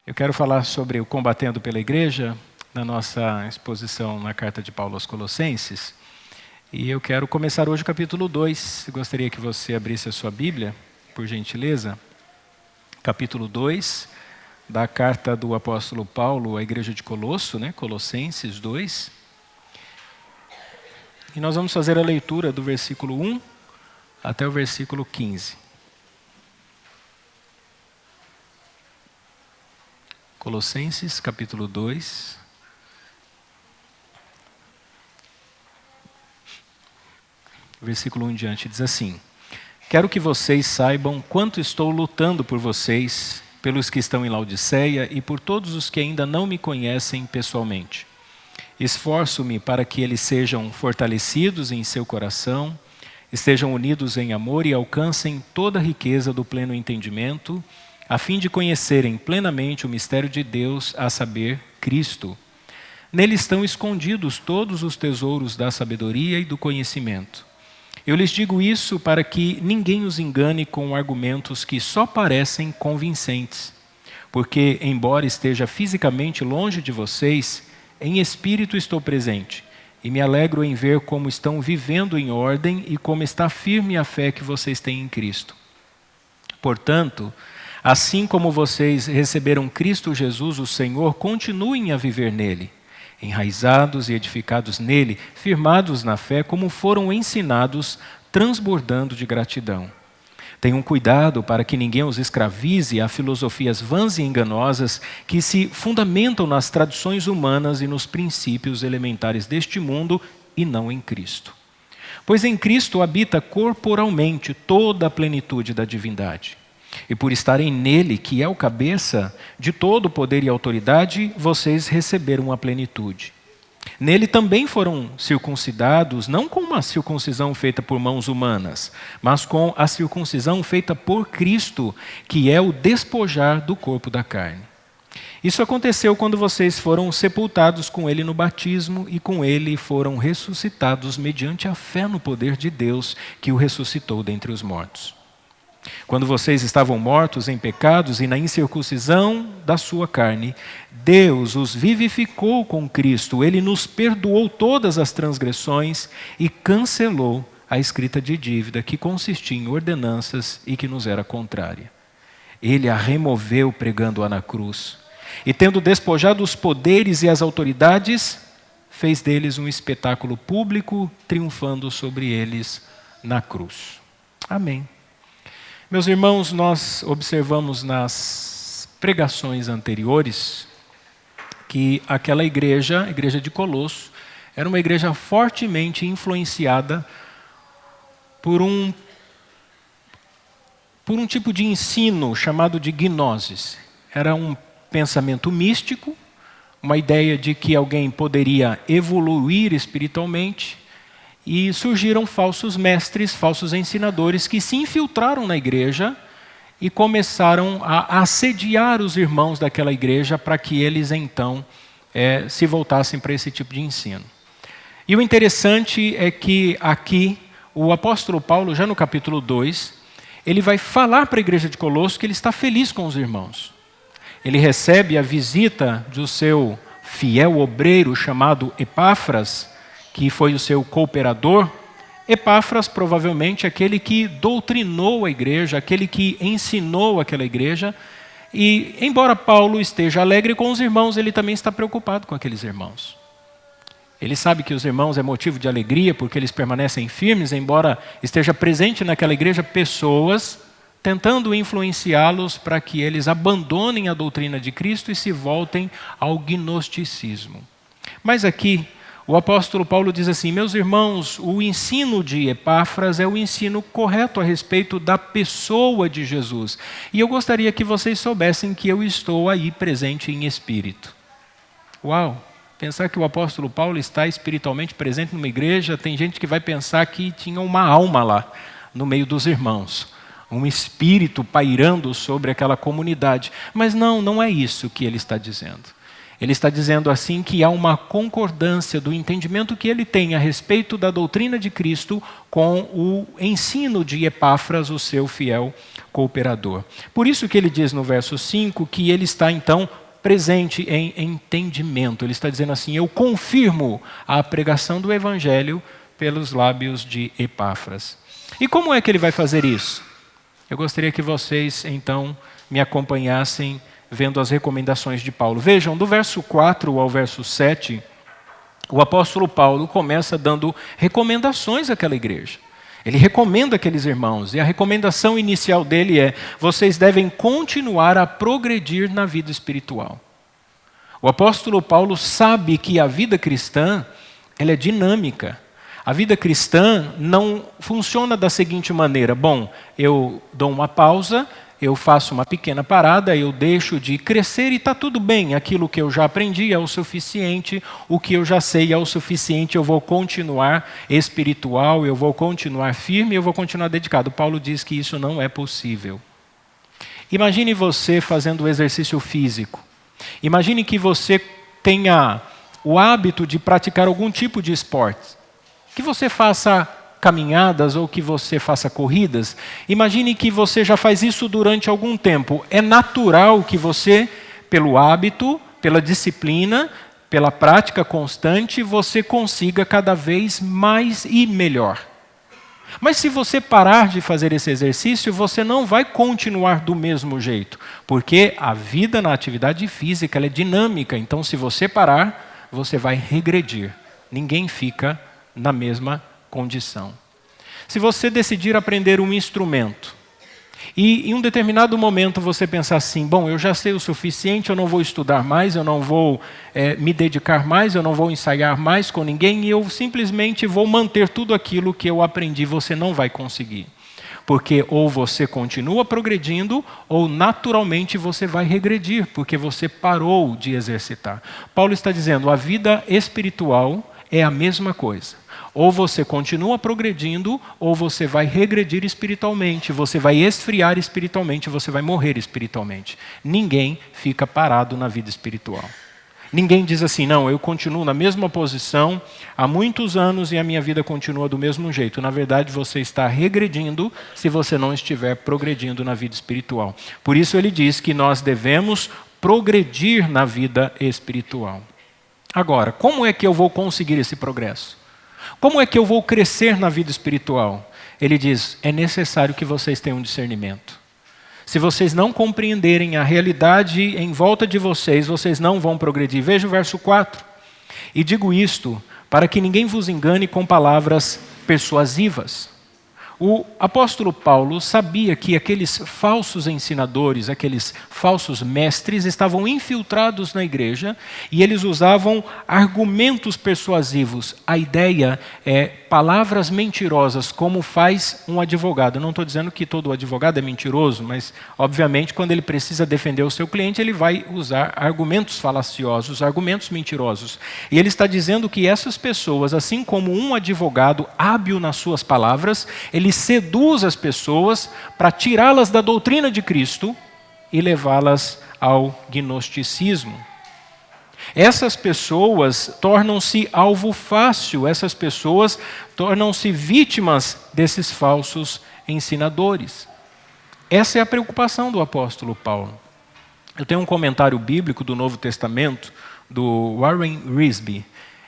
Eu quero falar sobre o Combatendo pela Igreja, na nossa exposição na carta de Paulo aos Colossenses. E eu quero começar hoje o capítulo 2. Gostaria que você abrisse a sua Bíblia, por gentileza. Capítulo 2 da carta do apóstolo Paulo à igreja de Colosso, Colossenses 2. E nós vamos fazer a leitura do versículo 1 até o versículo 15. Colossenses, capítulo 2. Versículo 1 em diante diz assim: Quero que vocês saibam quanto estou lutando por vocês, pelos que estão em Laodiceia e por todos os que ainda não me conhecem pessoalmente. Esforço-me para que eles sejam fortalecidos em seu coração, estejam unidos em amor e alcancem toda a riqueza do pleno entendimento, a fim de conhecerem plenamente o mistério de Deus, a saber, Cristo. Nele estão escondidos todos os tesouros da sabedoria e do conhecimento. Eu lhes digo isso para que ninguém os engane com argumentos que só parecem convincentes. Porque, embora esteja fisicamente longe de vocês, em espírito estou presente, e me alegro em ver como estão vivendo em ordem e como está firme a fé que vocês têm em Cristo. Portanto, assim como vocês receberam Cristo Jesus, o Senhor, continuem a viver nele, enraizados e edificados nele, firmados na fé, como foram ensinados, transbordando de gratidão. Tenham cuidado para que ninguém os escravize a filosofias vãs e enganosas que se fundamentam nas tradições humanas e nos princípios elementares deste mundo e não em Cristo. Pois em Cristo habita corporalmente toda a plenitude da divindade. E por estarem nele, que é o cabeça de todo o poder e autoridade, vocês receberam a plenitude. Nele também foram circuncidados, não com uma circuncisão feita por mãos humanas, mas com a circuncisão feita por Cristo, que é o despojar do corpo da carne. Isso aconteceu quando vocês foram sepultados com ele no batismo e com ele foram ressuscitados mediante a fé no poder de Deus, que o ressuscitou dentre os mortos. Quando vocês estavam mortos em pecados e na incircuncisão da sua carne, Deus os vivificou com Cristo. Ele nos perdoou todas as transgressões e cancelou a escrita de dívida que consistia em ordenanças e que nos era contrária. Ele a removeu pregando-a na cruz. E tendo despojado os poderes e as autoridades, fez deles um espetáculo público, triunfando sobre eles na cruz. Amém. Meus irmãos, nós observamos nas pregações anteriores que aquela igreja, a igreja de Colosso, era uma igreja fortemente influenciada por um tipo de ensino chamado de gnosis. Era um pensamento místico, uma ideia de que alguém poderia evoluir espiritualmente. E surgiram falsos mestres, falsos ensinadores que se infiltraram na igreja e começaram a assediar os irmãos daquela igreja para que eles então se voltassem para esse tipo de ensino. E o interessante é que aqui o apóstolo Paulo, já no capítulo 2, ele vai falar para a igreja de Colosso que ele está feliz com os irmãos. Ele recebe a visita do seu fiel obreiro chamado Epáfras, que foi o seu cooperador. Epáfras, provavelmente, aquele que doutrinou a igreja, aquele que ensinou aquela igreja. E, embora Paulo esteja alegre com os irmãos, ele também está preocupado com aqueles irmãos. Ele sabe que os irmãos é motivo de alegria, porque eles permanecem firmes, embora esteja presente naquela igreja pessoas tentando influenciá-los para que eles abandonem a doutrina de Cristo e se voltem ao gnosticismo. Mas aqui, o apóstolo Paulo diz assim: meus irmãos, o ensino de Epáfras é o ensino correto a respeito da pessoa de Jesus. E eu gostaria que vocês soubessem que eu estou aí presente em espírito. Uau! Pensar que o apóstolo Paulo está espiritualmente presente numa igreja, tem gente que vai pensar que tinha uma alma lá, no meio dos irmãos. Um espírito pairando sobre aquela comunidade. Mas não é isso que ele está dizendo. Ele está dizendo assim que há uma concordância do entendimento que ele tem a respeito da doutrina de Cristo com o ensino de Epáfras, o seu fiel cooperador. Por isso que ele diz no verso 5 que ele está então presente em entendimento. Ele está dizendo assim: eu confirmo a pregação do Evangelho pelos lábios de Epáfras. E como é que ele vai fazer isso? Eu gostaria que vocês então me acompanhassem vendo as recomendações de Paulo. Vejam, do verso 4 ao verso 7, o apóstolo Paulo começa dando recomendações àquela igreja. Ele recomenda aqueles irmãos, e a recomendação inicial dele é: vocês devem continuar a progredir na vida espiritual. O apóstolo Paulo sabe que a vida cristã, ela é dinâmica. A vida cristã não funciona da seguinte maneira: bom, eu dou uma pausa, eu faço uma pequena parada, eu deixo de crescer e está tudo bem. Aquilo que eu já aprendi é o suficiente, o que eu já sei é o suficiente, eu vou continuar espiritual, eu vou continuar firme, eu vou continuar dedicado. Paulo diz que isso não é possível. Imagine você fazendo exercício físico. Imagine que você tenha o hábito de praticar algum tipo de esporte. Que você faça caminhadas ou que você faça corridas. Imagine que você já faz isso durante algum tempo. É natural que você, pelo hábito, pela disciplina, pela prática constante, você consiga cada vez mais e melhor. Mas se você parar de fazer esse exercício, você não vai continuar do mesmo jeito, porque a vida na atividade física ela é dinâmica, então se você parar, você vai regredir. Ninguém fica na mesma condição. Se você decidir aprender um instrumento e em um determinado momento você pensar assim: bom, eu já sei o suficiente, eu não vou estudar mais, eu não vou me dedicar mais, eu não vou ensaiar mais com ninguém e eu simplesmente vou manter tudo aquilo que eu aprendi, você não vai conseguir. Porque ou você continua progredindo ou naturalmente você vai regredir, porque você parou de exercitar. Paulo está dizendo: a vida espiritual é a mesma coisa. Ou você continua progredindo, ou você vai regredir espiritualmente, você vai esfriar espiritualmente, você vai morrer espiritualmente. Ninguém fica parado na vida espiritual. Ninguém diz assim: não, eu continuo na mesma posição há muitos anos e a minha vida continua do mesmo jeito. Na verdade, você está regredindo se você não estiver progredindo na vida espiritual. Por isso ele diz que nós devemos progredir na vida espiritual. Agora, como é que eu vou conseguir esse progresso? Como é que eu vou crescer na vida espiritual? Ele diz: é necessário que vocês tenham discernimento. Se vocês não compreenderem a realidade em volta de vocês, vocês não vão progredir. Veja o verso 4. E digo isto para que ninguém vos engane com palavras persuasivas. O apóstolo Paulo sabia que aqueles falsos ensinadores, aqueles falsos mestres estavam infiltrados na igreja e eles usavam argumentos persuasivos. A ideia é palavras mentirosas, como faz um advogado. Eu não estou dizendo que todo advogado é mentiroso, mas obviamente quando ele precisa defender o seu cliente, ele vai usar argumentos falaciosos, argumentos mentirosos. E ele está dizendo que essas pessoas, assim como um advogado hábil nas suas palavras, ele seduz as pessoas para tirá-las da doutrina de Cristo e levá-las ao gnosticismo. Essas pessoas tornam-se alvo fácil, essas pessoas tornam-se vítimas desses falsos ensinadores. Essa é a preocupação do apóstolo Paulo. Eu tenho um comentário bíblico do Novo Testamento, do Warren Wiersbe,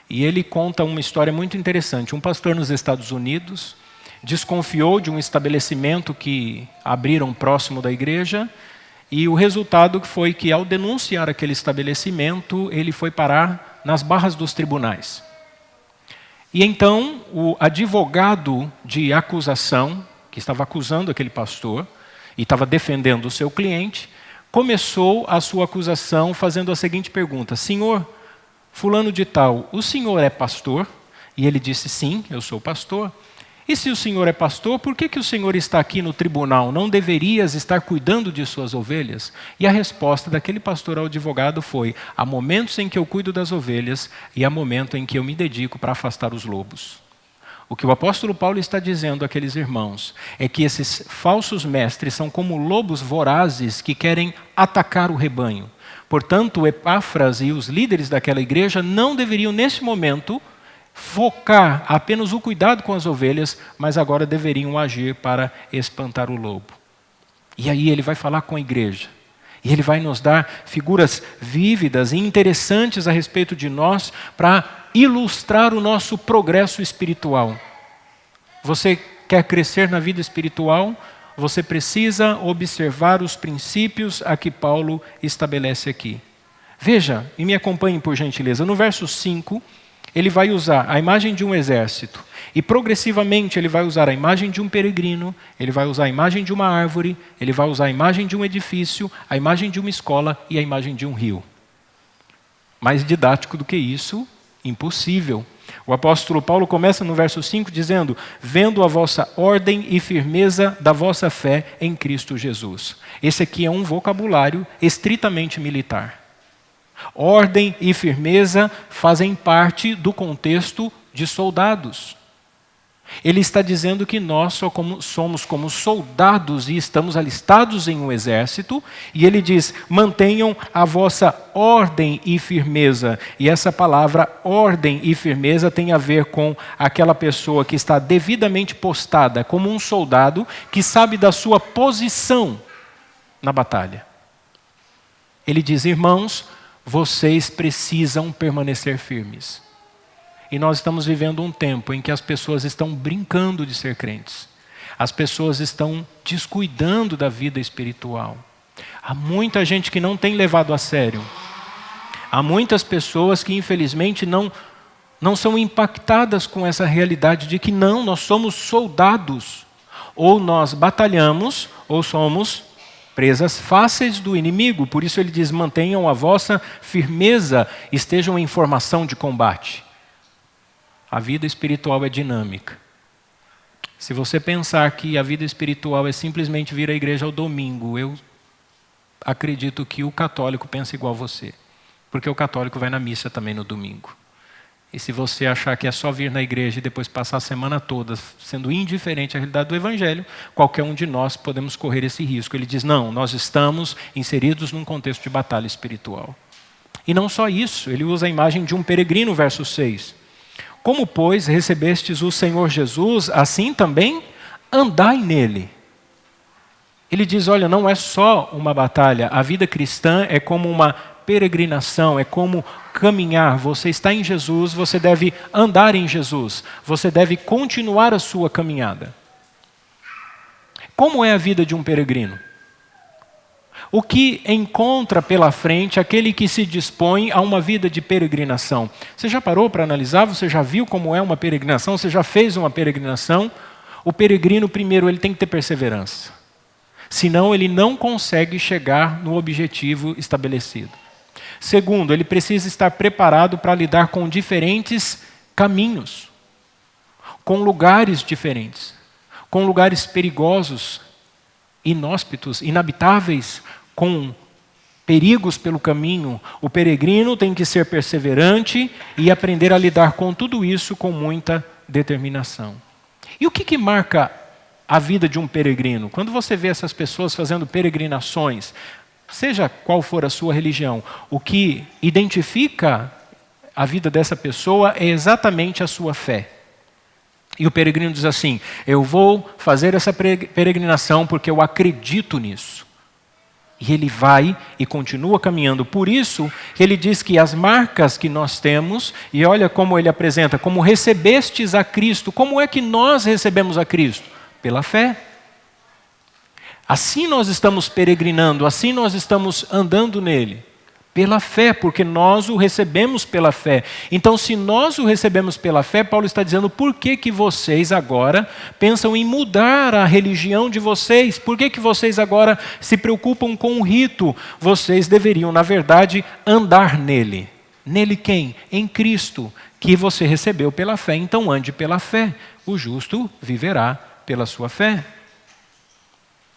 e ele conta uma história muito interessante. Um pastor nos Estados Unidos desconfiou de um estabelecimento que abriram próximo da igreja, e o resultado foi que, ao denunciar aquele estabelecimento, ele foi parar nas barras dos tribunais. E então, o advogado de acusação, que estava acusando aquele pastor, e estava defendendo o seu cliente, começou a sua acusação fazendo a seguinte pergunta: Senhor, fulano de tal, o senhor é pastor? E ele disse: sim, eu sou pastor. E se o senhor é pastor, por que o senhor está aqui no tribunal? Não deverias estar cuidando de suas ovelhas? E a resposta daquele pastor ao advogado foi: há momentos em que eu cuido das ovelhas e há momentos em que eu me dedico para afastar os lobos. O que o apóstolo Paulo está dizendo àqueles irmãos é que esses falsos mestres são como lobos vorazes que querem atacar o rebanho. Portanto, Epáfras e os líderes daquela igreja não deveriam, nesse momento, focar apenas o cuidado com as ovelhas, mas agora deveriam agir para espantar o lobo. E aí ele vai falar com a igreja. E ele vai nos dar figuras vívidas e interessantes a respeito de nós para ilustrar o nosso progresso espiritual. Você quer crescer na vida espiritual? Você precisa observar os princípios a que Paulo estabelece aqui. Veja, e me acompanhe por gentileza, no verso 5, ele vai usar a imagem de um exército, e progressivamente ele vai usar a imagem de um peregrino, ele vai usar a imagem de uma árvore, ele vai usar a imagem de um edifício, a imagem de uma escola e a imagem de um rio. Mais didático do que isso, impossível. O apóstolo Paulo começa no verso 5 dizendo: vendo a vossa ordem e firmeza da vossa fé em Cristo Jesus. Esse aqui é um vocabulário estritamente militar. Ordem e firmeza fazem parte do contexto de soldados. Ele está dizendo que nós somos como soldados e estamos alistados em um exército, e ele diz: mantenham a vossa ordem e firmeza. E essa palavra ordem e firmeza tem a ver com aquela pessoa que está devidamente postada como um soldado que sabe da sua posição na batalha. Ele diz: irmãos, vocês precisam permanecer firmes. E nós estamos vivendo um tempo em que as pessoas estão brincando de ser crentes. As pessoas estão descuidando da vida espiritual. Há muita gente que não tem levado a sério. Há muitas pessoas que infelizmente não são impactadas com essa realidade de que não, nós somos soldados. Ou nós batalhamos, ou somos presas fáceis do inimigo. Por isso ele diz: mantenham a vossa firmeza, estejam em formação de combate. A vida espiritual é dinâmica. Se você pensar que a vida espiritual é simplesmente vir à igreja ao domingo, eu acredito que o católico pensa igual a você. Porque o católico vai na missa também no domingo. E se você achar que é só vir na igreja e depois passar a semana toda sendo indiferente à realidade do evangelho, qualquer um de nós podemos correr esse risco. Ele diz: não, nós estamos inseridos num contexto de batalha espiritual. E não só isso, ele usa a imagem de um peregrino, verso 6. Como, pois, recebestes o Senhor Jesus, assim também andai nele. Ele diz: olha, não é só uma batalha, a vida cristã é como uma peregrinação, é como caminhar. Você está em Jesus, você deve andar em Jesus, você deve continuar a sua caminhada. Como é a vida de um peregrino? O que encontra pela frente aquele que se dispõe a uma vida de peregrinação? Você já parou para analisar? Você já viu como é uma peregrinação? Você já fez uma peregrinação? O peregrino, primeiro, ele tem que ter perseverança. Senão, ele não consegue chegar no objetivo estabelecido. Segundo, ele precisa estar preparado para lidar com diferentes caminhos, com lugares diferentes, com lugares perigosos, inóspitos, inabitáveis, com perigos pelo caminho. O peregrino tem que ser perseverante e aprender a lidar com tudo isso com muita determinação. E o que marca a vida de um peregrino? Quando você vê essas pessoas fazendo peregrinações, seja qual for a sua religião, o que identifica a vida dessa pessoa é exatamente a sua fé. E o peregrino diz assim: eu vou fazer essa peregrinação porque eu acredito nisso. E ele vai e continua caminhando. Por isso, ele diz que as marcas que nós temos, e olha como ele apresenta, como recebestes a Cristo. Como é que nós recebemos a Cristo? Pela fé. Assim nós estamos peregrinando, assim nós estamos andando nele. Pela fé, porque nós o recebemos pela fé. Então, se nós o recebemos pela fé, Paulo está dizendo: por que vocês agora pensam em mudar a religião de vocês? Por que vocês agora se preocupam com o rito? Vocês deveriam, na verdade, andar nele. Nele quem? Em Cristo, que você recebeu pela fé. Então, ande pela fé. O justo viverá pela sua fé.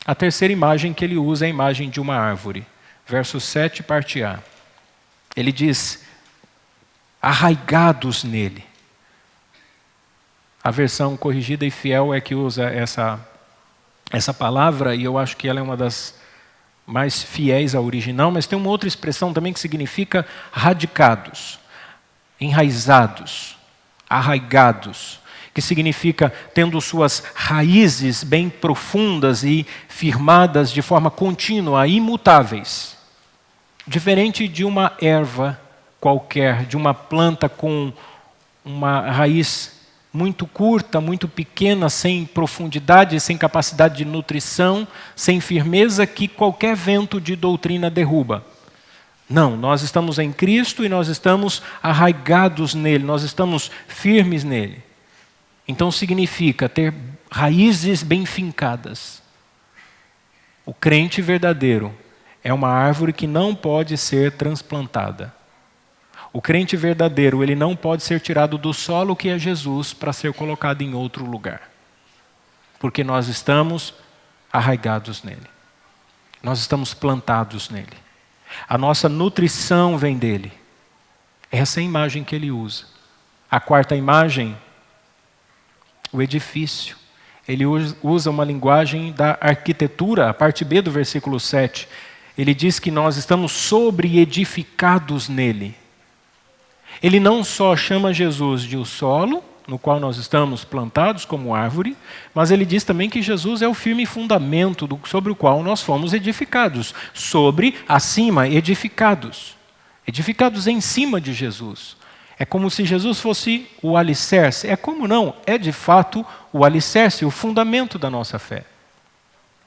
A terceira imagem que ele usa é a imagem de uma árvore. Verso 7, parte A. Ele diz: arraigados nele. A versão corrigida e fiel é que usa essa palavra, e eu acho que ela é uma das mais fiéis ao original, mas tem uma outra expressão também que significa radicados, enraizados, arraigados, que significa tendo suas raízes bem profundas e firmadas de forma contínua, imutáveis. Diferente de uma erva qualquer, de uma planta com uma raiz muito curta, muito pequena, sem profundidade, sem capacidade de nutrição, sem firmeza, que qualquer vento de doutrina derruba. Não, nós estamos em Cristo e nós estamos arraigados nele, nós estamos firmes nele. Então significa ter raízes bem fincadas. O crente verdadeiro é uma árvore que não pode ser transplantada. O crente verdadeiro, ele não pode ser tirado do solo que é Jesus para ser colocado em outro lugar. Porque nós estamos arraigados nele. Nós estamos plantados nele. A nossa nutrição vem dele. Essa é a imagem que ele usa. A quarta imagem, o edifício. Ele usa uma linguagem da arquitetura, a parte B do versículo 7. Ele diz que nós estamos sobre-edificados nele. Ele não só chama Jesus de o solo, no qual nós estamos plantados como árvore, mas ele diz também que Jesus é o firme fundamento sobre o qual nós fomos edificados. Sobre, acima, edificados. Edificados em cima de Jesus. É como se Jesus fosse o alicerce. É como não? É de fato o alicerce, o fundamento da nossa fé.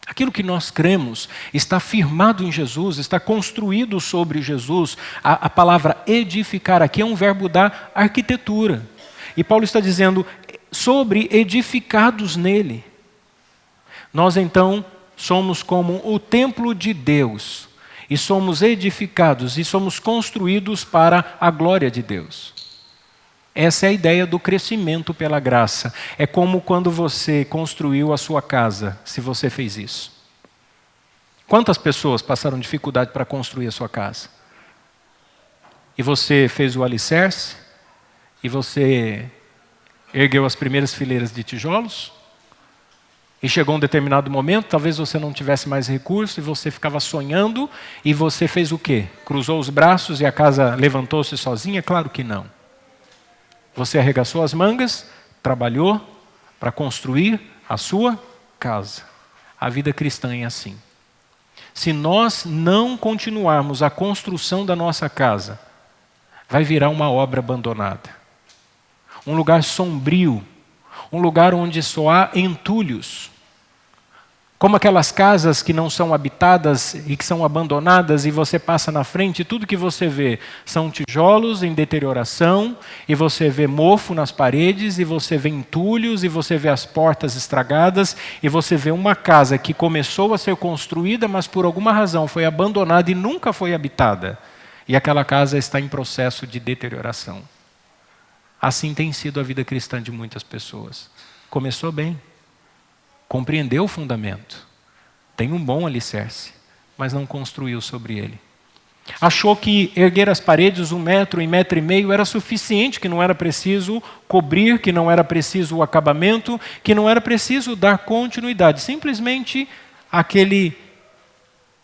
Aquilo que nós cremos está firmado em Jesus, está construído sobre Jesus. A palavra edificar aqui é um verbo da arquitetura. E Paulo está dizendo, sobre edificados nele. Nós então somos como o templo de Deus. E somos edificados e somos construídos para a glória de Deus. Essa é a ideia do crescimento pela graça. É como quando você construiu a sua casa, se você fez isso. Quantas pessoas passaram dificuldade para construir a sua casa? E você fez o alicerce? E você ergueu as primeiras fileiras de tijolos? E chegou um determinado momento, talvez você não tivesse mais recurso, e você ficava sonhando, e você fez o quê? Cruzou os braços e a casa levantou-se sozinha? Claro que não. Você arregaçou as mangas, trabalhou para construir a sua casa. A vida cristã é assim. Se nós não continuarmos a construção da nossa casa, vai virar uma obra abandonada. Um lugar sombrio, um lugar onde só há entulhos. Como aquelas casas que não são habitadas e que são abandonadas, e você passa na frente e tudo que você vê são tijolos em deterioração, e você vê mofo nas paredes, e você vê entulhos, e você vê as portas estragadas, e você vê uma casa que começou a ser construída, mas por alguma razão foi abandonada e nunca foi habitada. E aquela casa está em processo de deterioração. Assim tem sido a vida cristã de muitas pessoas. Começou bem. Compreendeu o fundamento, tem um bom alicerce, mas não construiu sobre ele. Achou que erguer as paredes 1 metro e 1,5 metros era suficiente, que não era preciso cobrir, que não era preciso o acabamento, que não era preciso dar continuidade. Simplesmente aquele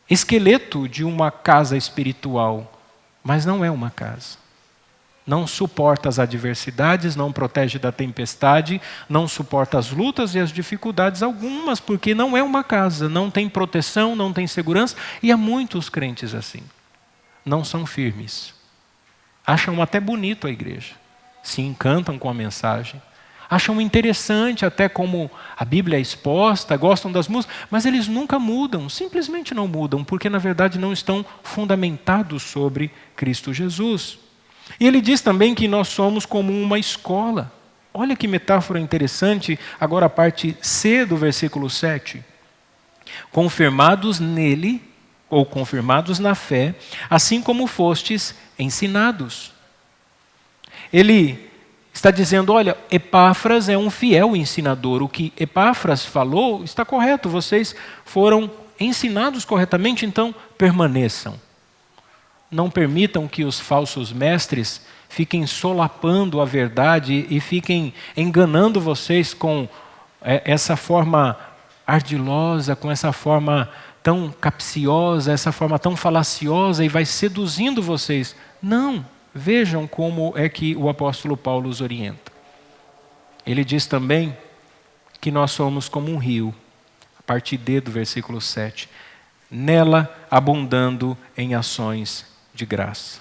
esqueleto de uma casa espiritual, mas não é uma casa. Não suporta as adversidades, não protege da tempestade, não suporta as lutas e as dificuldades algumas, porque não é uma casa, não tem proteção, não tem segurança, e há muitos crentes assim. Não são firmes. Acham até bonito a igreja, se encantam com a mensagem, acham interessante até como a Bíblia é exposta, gostam das músicas, mas eles nunca mudam, simplesmente não mudam, porque na verdade não estão fundamentados sobre Cristo Jesus. E ele diz também que nós somos como uma escola. Olha que metáfora interessante, agora a parte C do versículo 7. Confirmados nele, ou confirmados na fé, assim como fostes ensinados. Ele está dizendo, olha, Epáfras é um fiel ensinador. O que Epáfras falou está correto, vocês foram ensinados corretamente, então permaneçam. Não permitam que os falsos mestres fiquem solapando a verdade e fiquem enganando vocês com essa forma ardilosa, com essa forma tão capciosa, essa forma tão falaciosa e vai seduzindo vocês. Não, vejam como é que o apóstolo Paulo os orienta. Ele diz também que nós somos como um rio, a parte D do versículo 7, nela abundando em ações de graça.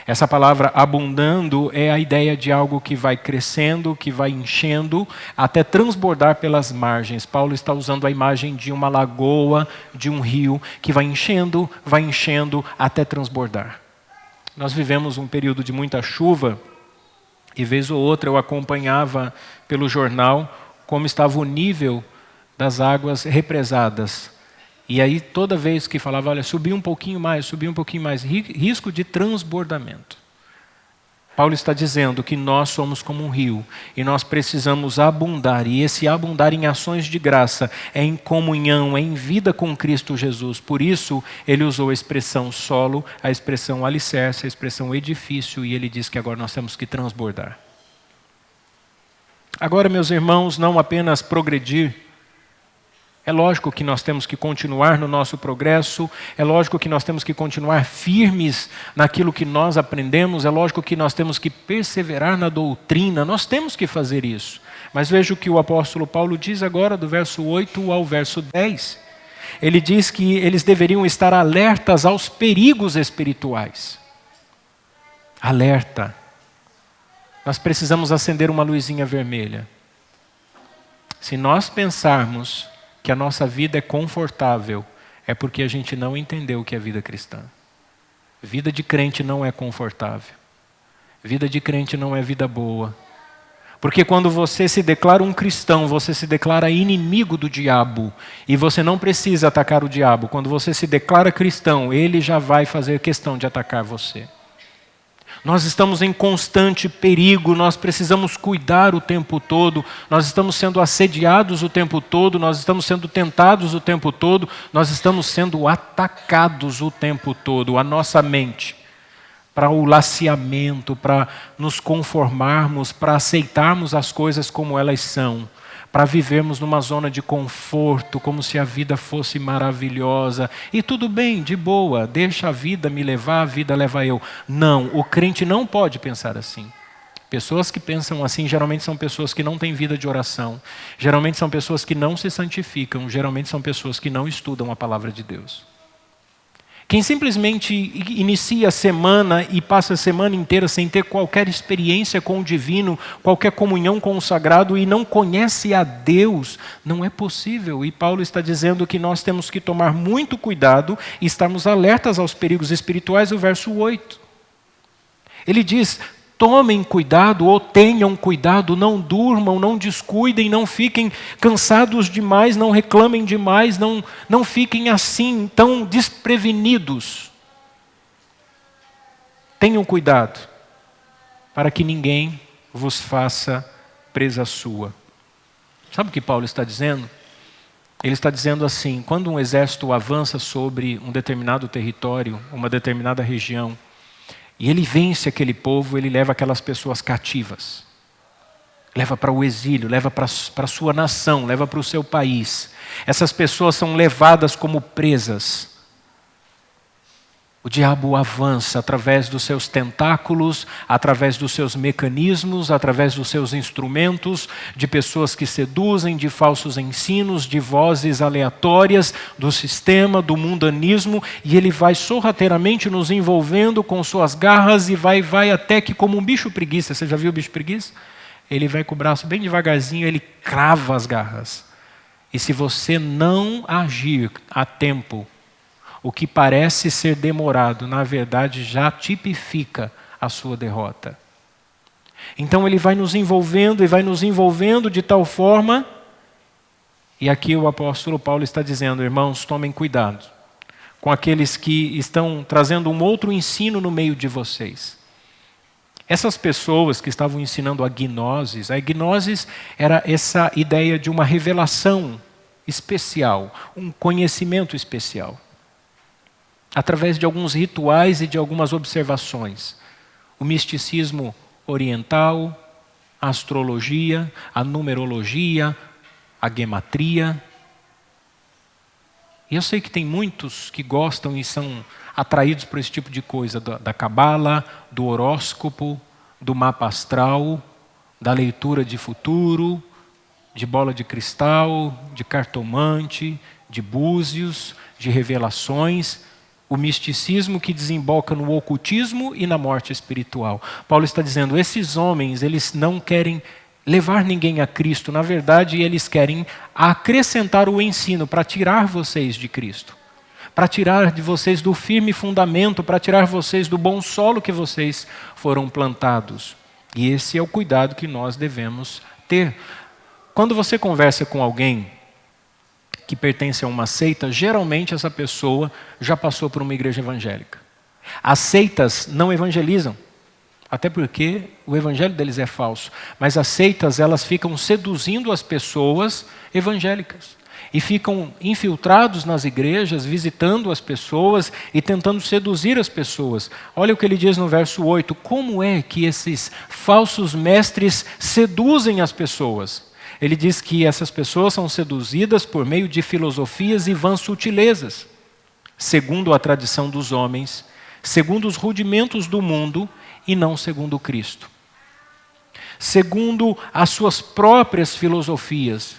Essa palavra abundando é a ideia de algo que vai crescendo, que vai enchendo, até transbordar pelas margens. Paulo está usando a imagem de uma lagoa, de um rio, que vai enchendo, até transbordar. Nós vivemos um período de muita chuva, e vez ou outra eu acompanhava pelo jornal como estava o nível das águas represadas. E aí, toda vez que falava, olha, subiu um pouquinho mais, risco de transbordamento. Paulo está dizendo que nós somos como um rio e nós precisamos abundar. E esse abundar em ações de graça é em comunhão, é em vida com Cristo Jesus. Por isso, ele usou a expressão solo, a expressão alicerce, a expressão edifício, e ele diz que agora nós temos que transbordar. Agora, meus irmãos, não apenas progredir. É lógico que nós temos que continuar no nosso progresso, é lógico que nós temos que continuar firmes naquilo que nós aprendemos, é lógico que nós temos que perseverar na doutrina, nós temos que fazer isso. Mas veja o que o apóstolo Paulo diz agora, do verso 8 ao verso 10. Ele diz que eles deveriam estar alertas aos perigos espirituais. Alerta. Nós precisamos acender uma luzinha vermelha. Se nós pensarmos que a nossa vida é confortável, é porque a gente não entendeu o que é vida cristã. Vida de crente não é confortável. Vida de crente não é vida boa. Porque quando você se declara um cristão, você se declara inimigo do diabo. E você não precisa atacar o diabo. Quando você se declara cristão, ele já vai fazer questão de atacar você. Nós estamos em constante perigo, nós precisamos cuidar o tempo todo, nós estamos sendo assediados o tempo todo, nós estamos sendo tentados o tempo todo, nós estamos sendo atacados o tempo todo, a nossa mente, para o laceamento, para nos conformarmos, para aceitarmos as coisas como elas são, para vivermos numa zona de conforto, como se a vida fosse maravilhosa. E tudo bem, de boa, deixa a vida me levar, a vida leva eu. Não, o crente não pode pensar assim. Pessoas que pensam assim geralmente são pessoas que não têm vida de oração. Geralmente são pessoas que não se santificam. Geralmente são pessoas que não estudam a palavra de Deus. Quem simplesmente inicia a semana e passa a semana inteira sem ter qualquer experiência com o divino, qualquer comunhão com o sagrado e não conhece a Deus, não é possível. E Paulo está dizendo que nós temos que tomar muito cuidado e estarmos alertas aos perigos espirituais, o verso 8. Ele diz: tomem cuidado ou tenham cuidado, não durmam, não descuidem, não fiquem cansados demais, não reclamem demais, não fiquem assim, tão desprevenidos. Tenham cuidado, para que ninguém vos faça presa sua. Sabe o que Paulo está dizendo? Ele está dizendo assim: quando um exército avança sobre um determinado território, uma determinada região, e ele vence aquele povo, ele leva aquelas pessoas cativas. Leva para o exílio, leva para a sua nação, leva para o seu país. Essas pessoas são levadas como presas. O diabo avança através dos seus tentáculos, através dos seus mecanismos, através dos seus instrumentos, de pessoas que seduzem, de falsos ensinos, de vozes aleatórias do sistema, do mundanismo, e ele vai sorrateiramente nos envolvendo com suas garras e vai até que, como um bicho preguiça, você já viu o bicho preguiça? Ele vai com o braço bem devagarzinho, ele crava as garras. E se você não agir a tempo, o que parece ser demorado, na verdade, já tipifica a sua derrota. Então ele vai nos envolvendo e vai nos envolvendo de tal forma, e aqui o apóstolo Paulo está dizendo: irmãos, tomem cuidado com aqueles que estão trazendo um outro ensino no meio de vocês. Essas pessoas que estavam ensinando a gnoses era essa ideia de uma revelação especial, um conhecimento especial, através de alguns rituais e de algumas observações. O misticismo oriental, a astrologia, a numerologia, a gematria. E eu sei que tem muitos que gostam e são atraídos por esse tipo de coisa, da cabala, do horóscopo, do mapa astral, da leitura de futuro, de bola de cristal, de cartomante, de búzios, de revelações, o misticismo que desemboca no ocultismo e na morte espiritual. Paulo está dizendo, esses homens, eles não querem levar ninguém a Cristo, na verdade, eles querem acrescentar o ensino para tirar vocês de Cristo, para tirar de vocês do firme fundamento, para tirar vocês do bom solo que vocês foram plantados. E esse é o cuidado que nós devemos ter. Quando você conversa com alguém que pertence a uma seita, geralmente essa pessoa já passou por uma igreja evangélica. As seitas não evangelizam, até porque o evangelho deles é falso. Mas as seitas, elas ficam seduzindo as pessoas evangélicas. E ficam infiltrados nas igrejas, visitando as pessoas e tentando seduzir as pessoas. Olha o que ele diz no verso 8. Como é que esses falsos mestres seduzem as pessoas? Ele diz que essas pessoas são seduzidas por meio de filosofias e vãs sutilezas, segundo a tradição dos homens, segundo os rudimentos do mundo e não segundo Cristo. Segundo as suas próprias filosofias.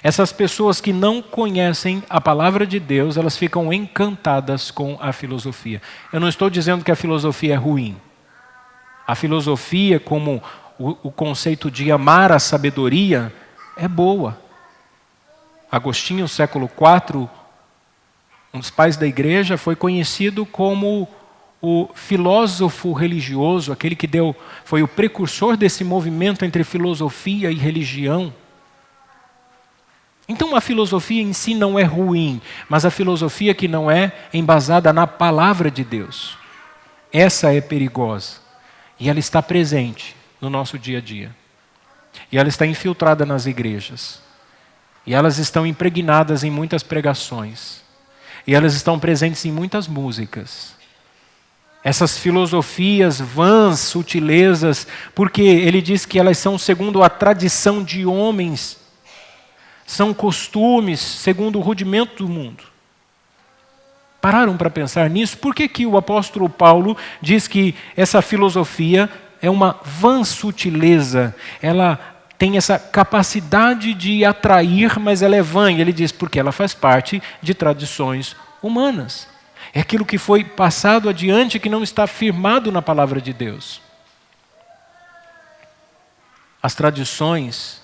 Essas pessoas que não conhecem a palavra de Deus, elas ficam encantadas com a filosofia. Eu não estou dizendo que a filosofia é ruim. A filosofia, como o conceito de amar a sabedoria, é boa. Agostinho, século IV, um dos pais da igreja, foi conhecido como o filósofo religioso, aquele que foi o precursor desse movimento entre filosofia e religião. Então a filosofia em si não é ruim, mas a filosofia que não é embasada na palavra de Deus, essa é perigosa. E ela está presente no nosso dia a dia. E ela está infiltrada nas igrejas. E elas estão impregnadas em muitas pregações. E elas estão presentes em muitas músicas. Essas filosofias vãs, sutilezas, porque ele diz que elas são segundo a tradição de homens, são costumes segundo o rudimento do mundo. Pararam para pensar nisso? Por que o apóstolo Paulo diz que essa filosofia é uma vã sutileza? Ela tem essa capacidade de atrair, mas ela é vã. E ele diz, porque ela faz parte de tradições humanas. É aquilo que foi passado adiante, que não está firmado na palavra de Deus. As tradições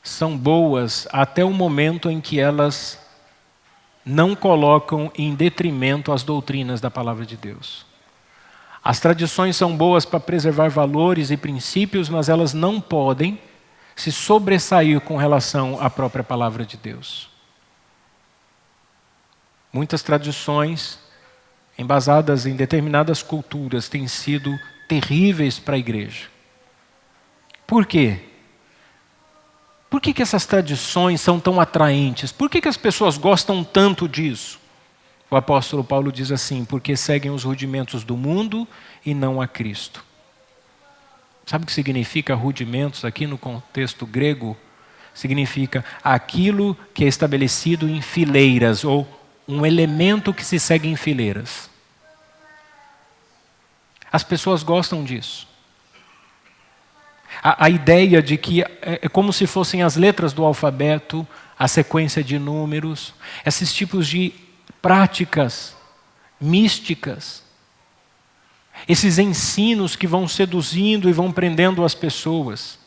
são boas até o momento em que elas não colocam em detrimento as doutrinas da palavra de Deus. As tradições são boas para preservar valores e princípios, mas elas não podem se sobressair com relação à própria palavra de Deus. Muitas tradições, embasadas em determinadas culturas, têm sido terríveis para a igreja. Por quê? Por que essas tradições são tão atraentes? Por que as pessoas gostam tanto disso? O apóstolo Paulo diz assim, porque seguem os rudimentos do mundo e não a Cristo. Sabe o que significa rudimentos aqui no contexto grego? Significa aquilo que é estabelecido em fileiras, ou um elemento que se segue em fileiras. As pessoas gostam disso. A ideia de que é como se fossem as letras do alfabeto, a sequência de números, esses tipos de práticas místicas, esses ensinos que vão seduzindo e vão prendendo as pessoas.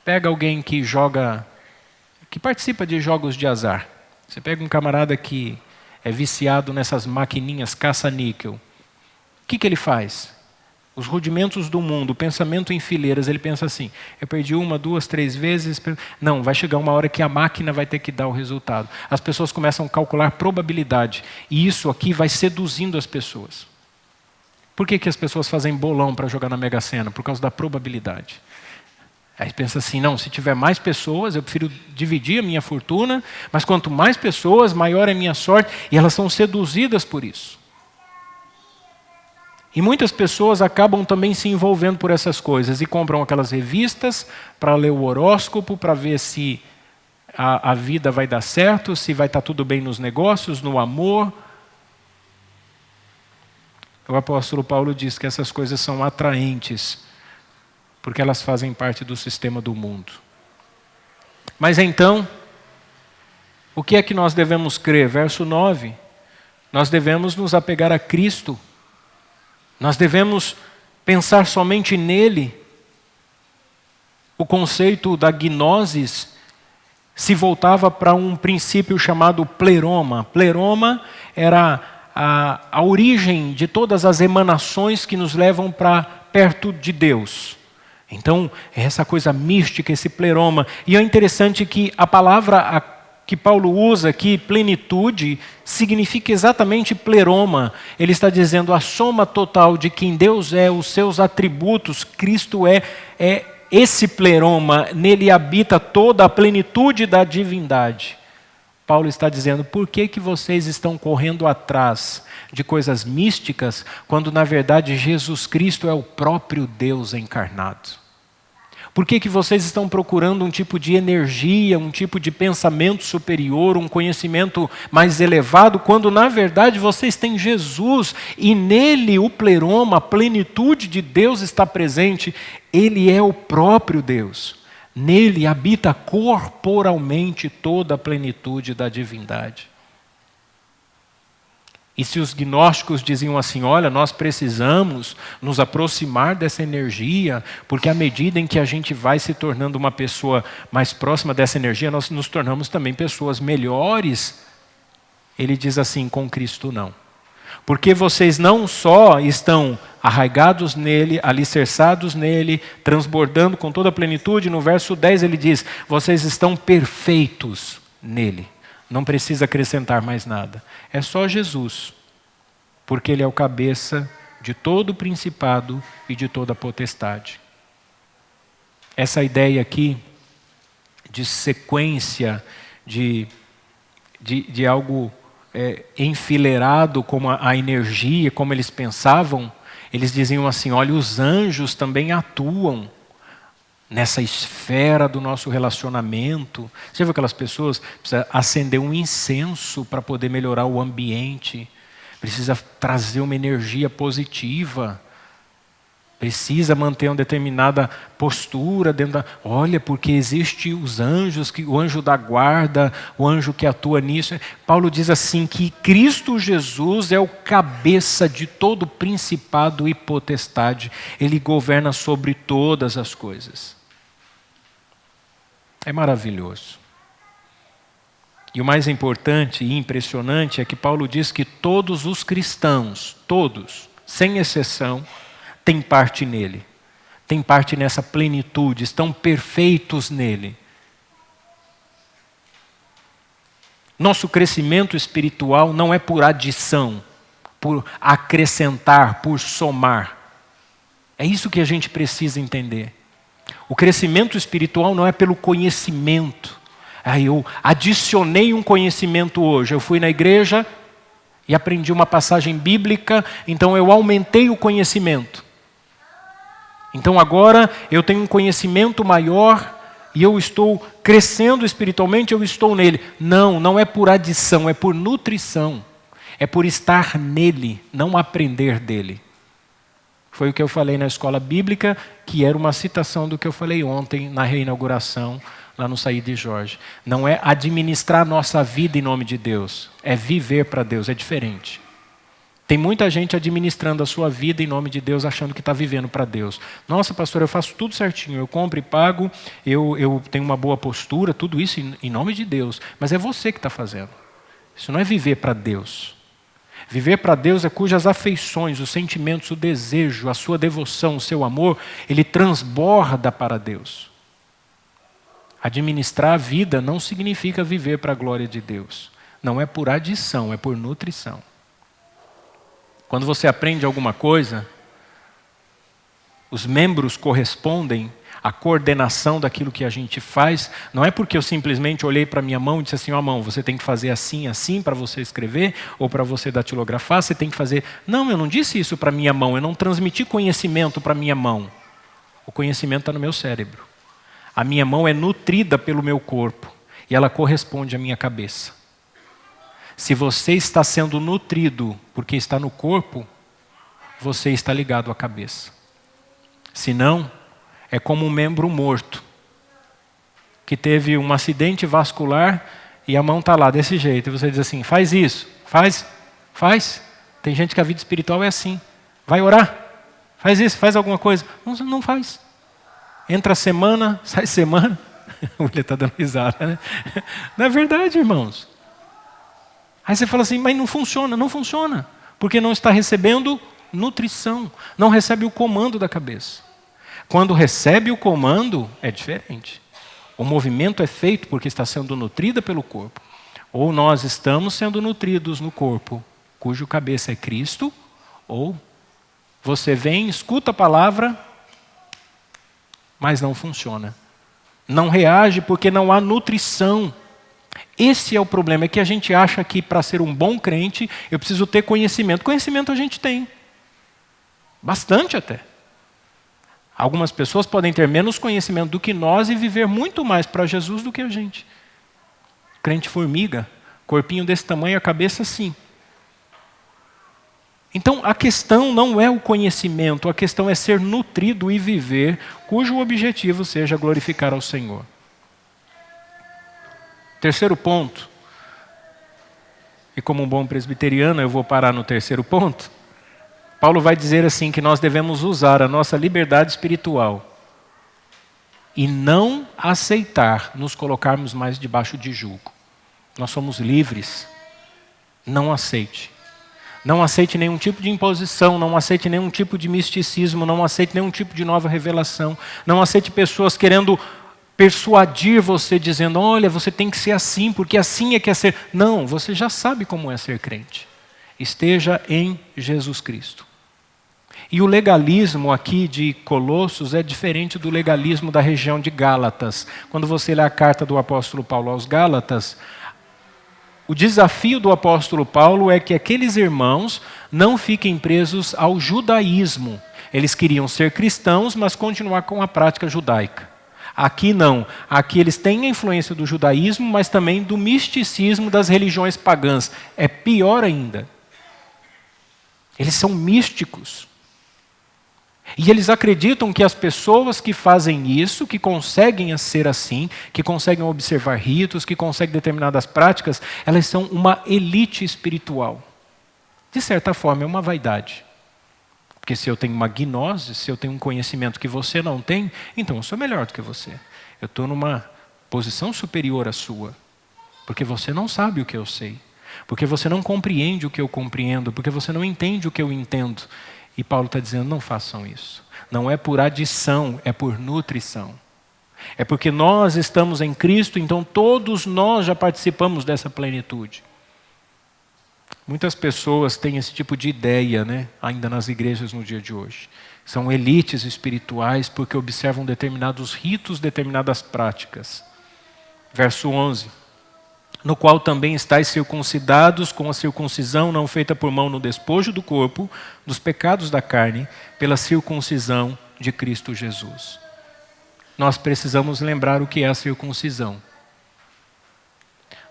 Pega alguém que participa de jogos de azar. Você pega um camarada que é viciado nessas maquininhas caça-níquel. O que ele faz? Os rudimentos do mundo, o pensamento em fileiras, ele pensa assim, eu perdi 1, 2, 3 vezes, não, vai chegar uma hora que a máquina vai ter que dar o resultado. As pessoas começam a calcular probabilidade, e isso aqui vai seduzindo as pessoas. Por que as pessoas fazem bolão para jogar na Mega Sena? Por causa da probabilidade. Aí pensa assim, não, se tiver mais pessoas, eu prefiro dividir a minha fortuna, mas quanto mais pessoas, maior é a minha sorte, e elas são seduzidas por isso. E muitas pessoas acabam também se envolvendo por essas coisas e compram aquelas revistas para ler o horóscopo, para ver se a vida vai dar certo, se vai estar tudo bem nos negócios, no amor. O apóstolo Paulo diz que essas coisas são atraentes, porque elas fazem parte do sistema do mundo. Mas então, o que é que nós devemos crer? Verso 9. Nós devemos nos apegar a Cristo. Nós devemos pensar somente nele. O conceito da gnosis se voltava para um princípio chamado pleroma. Pleroma era a origem de todas as emanações que nos levam para perto de Deus. Então, é essa coisa mística, esse pleroma. E é interessante que a palavra que Paulo usa aqui, plenitude, significa exatamente pleroma. Ele está dizendo a soma total de quem Deus é, os seus atributos, Cristo é esse pleroma, nele habita toda a plenitude da divindade. Paulo está dizendo, por que vocês estão correndo atrás de coisas místicas, quando na verdade Jesus Cristo é o próprio Deus encarnado? Por que vocês estão procurando um tipo de energia, um tipo de pensamento superior, um conhecimento mais elevado, quando na verdade vocês têm Jesus e nele o pleroma, a plenitude de Deus está presente, ele é o próprio Deus. Nele habita corporalmente toda a plenitude da divindade. E se os gnósticos diziam assim, olha, nós precisamos nos aproximar dessa energia, porque à medida em que a gente vai se tornando uma pessoa mais próxima dessa energia, nós nos tornamos também pessoas melhores. Ele diz assim, com Cristo não. Porque vocês não só estão arraigados nele, alicerçados nele, transbordando com toda a plenitude, no verso 10 ele diz, vocês estão perfeitos nele. Não precisa acrescentar mais nada. É só Jesus, porque ele é o cabeça de todo o principado e de toda a potestade. Essa ideia aqui de sequência, de algo enfileirado como a energia, como eles pensavam, eles diziam assim, olha, os anjos também atuam nessa esfera do nosso relacionamento. Você viu aquelas pessoas que precisam acender um incenso para poder melhorar o ambiente, precisa trazer uma energia positiva, precisa manter uma determinada postura dentro da... Olha, porque existe os anjos, o anjo da guarda, o anjo que atua nisso. Paulo diz assim que Cristo Jesus é o cabeça de todo principado e potestade. Ele governa sobre todas as coisas. É maravilhoso. E o mais importante e impressionante é que Paulo diz que todos os cristãos, todos, sem exceção, têm parte nele. Têm parte nessa plenitude, estão perfeitos nele. Nosso crescimento espiritual não é por adição, por acrescentar, por somar. É isso que a gente precisa entender. O crescimento espiritual não é pelo conhecimento. Eu adicionei um conhecimento hoje. Eu fui na igreja e aprendi uma passagem bíblica, então eu aumentei o conhecimento. Então agora eu tenho um conhecimento maior e eu estou crescendo espiritualmente, eu estou nele. Não é por adição, é por nutrição. É por estar nele, não aprender dele. Foi o que eu falei na escola bíblica, que era uma citação do que eu falei ontem na reinauguração, lá no Saí de Jorge. Não é administrar a nossa vida em nome de Deus, é viver para Deus, é diferente. Tem muita gente administrando a sua vida em nome de Deus, achando que está vivendo para Deus. Nossa, pastor, eu faço tudo certinho, eu compro e pago, eu tenho uma boa postura, tudo isso em nome de Deus. Mas é você que está fazendo. Isso não é viver para Deus. Viver para Deus é cujas afeições, os sentimentos, o desejo, a sua devoção, o seu amor, ele transborda para Deus. Administrar a vida não significa viver para a glória de Deus. Não é por adição, é por nutrição. Quando você aprende alguma coisa, os membros correspondem à coordenação daquilo que a gente faz. Não é porque eu simplesmente olhei para a minha mão e disse assim, mão, você tem que fazer assim, assim para você escrever, ou para você datilografar, você tem que fazer... Não, eu não disse isso para a minha mão, eu não transmiti conhecimento para a minha mão. O conhecimento está no meu cérebro. A minha mão é nutrida pelo meu corpo. e ela corresponde à minha cabeça. Se você está sendo nutrido porque está no corpo, você está ligado à cabeça. Se não, é como um membro morto, que teve um acidente vascular e a mão está lá desse jeito. E você diz assim, faz isso, faz. Tem gente que a vida espiritual é assim. Vai orar, faz isso, faz alguma coisa. Não faz. Entra semana, sai semana. O William está dando risada, né? Não é verdade, irmãos. Aí você fala assim, mas não funciona. Porque não está recebendo nutrição. Não recebe o comando da cabeça. Quando recebe o comando, é diferente. O movimento é feito porque está sendo nutrida pelo corpo. Ou nós estamos sendo nutridos no corpo, cujo cabeça é Cristo, ou você vem, escuta a palavra, mas não funciona. Não reage porque não há nutrição. Esse é o problema, é que a gente acha que para ser um bom crente, eu preciso ter conhecimento. Conhecimento a gente tem. Bastante até. Algumas pessoas podem ter menos conhecimento do que nós e viver muito mais para Jesus do que a gente. Crente formiga, corpinho desse tamanho, a cabeça assim. Então, a questão não é o conhecimento, a questão é ser nutrido e viver, cujo objetivo seja glorificar ao Senhor. Terceiro ponto, e como um bom presbiteriano eu vou parar no terceiro ponto, Paulo vai dizer assim que nós devemos usar a nossa liberdade espiritual e não aceitar nos colocarmos mais debaixo de julgo. Nós somos livres. Não aceite. Não aceite nenhum tipo de imposição, não aceite nenhum tipo de misticismo, não aceite nenhum tipo de nova revelação. Não aceite pessoas querendo persuadir você, dizendo, olha, você tem que ser assim, porque assim é que é ser. Não, você já sabe como é ser crente. Esteja em Jesus Cristo. E o legalismo aqui de Colossos é diferente do legalismo da região de Gálatas. Quando você lê a carta do apóstolo Paulo aos Gálatas, o desafio do apóstolo Paulo é que aqueles irmãos não fiquem presos ao judaísmo. Eles queriam ser cristãos, mas continuar com a prática judaica. Aqui não. Aqui eles têm a influência do judaísmo, mas também do misticismo das religiões pagãs. É pior ainda. Eles são místicos. E eles acreditam que as pessoas que fazem isso, que conseguem ser assim, que conseguem observar ritos, que conseguem determinadas práticas, elas são uma elite espiritual. De certa forma, é uma vaidade. Porque se eu tenho uma gnose, se eu tenho um conhecimento que você não tem, então eu sou melhor do que você. Eu estou numa posição superior à sua. Porque você não sabe o que eu sei. Porque você não compreende o que eu compreendo. Porque você não entende o que eu entendo. E Paulo está dizendo, não façam isso. Não é por adição, é por nutrição. É porque nós estamos em Cristo, então todos nós já participamos dessa plenitude. Muitas pessoas têm esse tipo de ideia, né, ainda nas igrejas no dia de hoje. São elites espirituais porque observam determinados ritos, determinadas práticas. Verso 11. No qual também estáis circuncidados com a circuncisão não feita por mão no despojo do corpo, dos pecados da carne, pela circuncisão de Cristo Jesus. Nós precisamos lembrar o que é a circuncisão.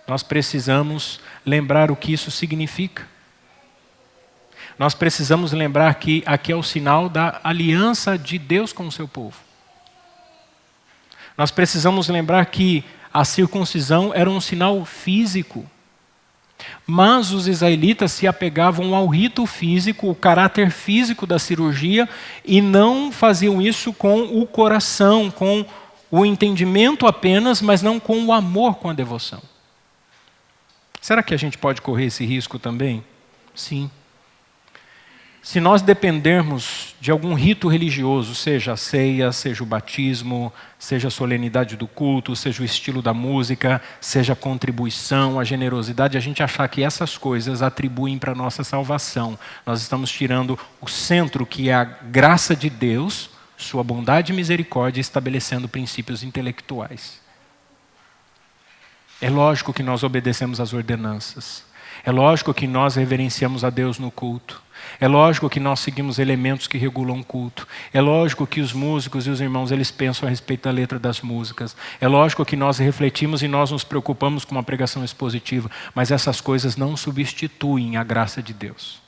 Nós precisamos lembrar o que isso significa. Nós precisamos lembrar que aqui é o sinal da aliança de Deus com o seu povo. Nós precisamos lembrar que a circuncisão era um sinal físico. Mas os israelitas se apegavam ao rito físico, o caráter físico da cirurgia, e não faziam isso com o coração, com o entendimento apenas, mas não com o amor, com a devoção. Será que a gente pode correr esse risco também? Sim. Se nós dependermos de algum rito religioso, seja a ceia, seja o batismo, seja a solenidade do culto, seja o estilo da música, seja a contribuição, a generosidade, a gente achar que essas coisas atribuem para a nossa salvação. Nós estamos tirando o centro, que é a graça de Deus, sua bondade e misericórdia, estabelecendo princípios intelectuais. É lógico que nós obedecemos às ordenanças. É lógico que nós reverenciamos a Deus no culto. É lógico que nós seguimos elementos que regulam o culto. É lógico que os músicos e os irmãos, eles pensam a respeito da letra das músicas. É lógico que nós refletimos e nós nos preocupamos com uma pregação expositiva. Mas essas coisas não substituem a graça de Deus.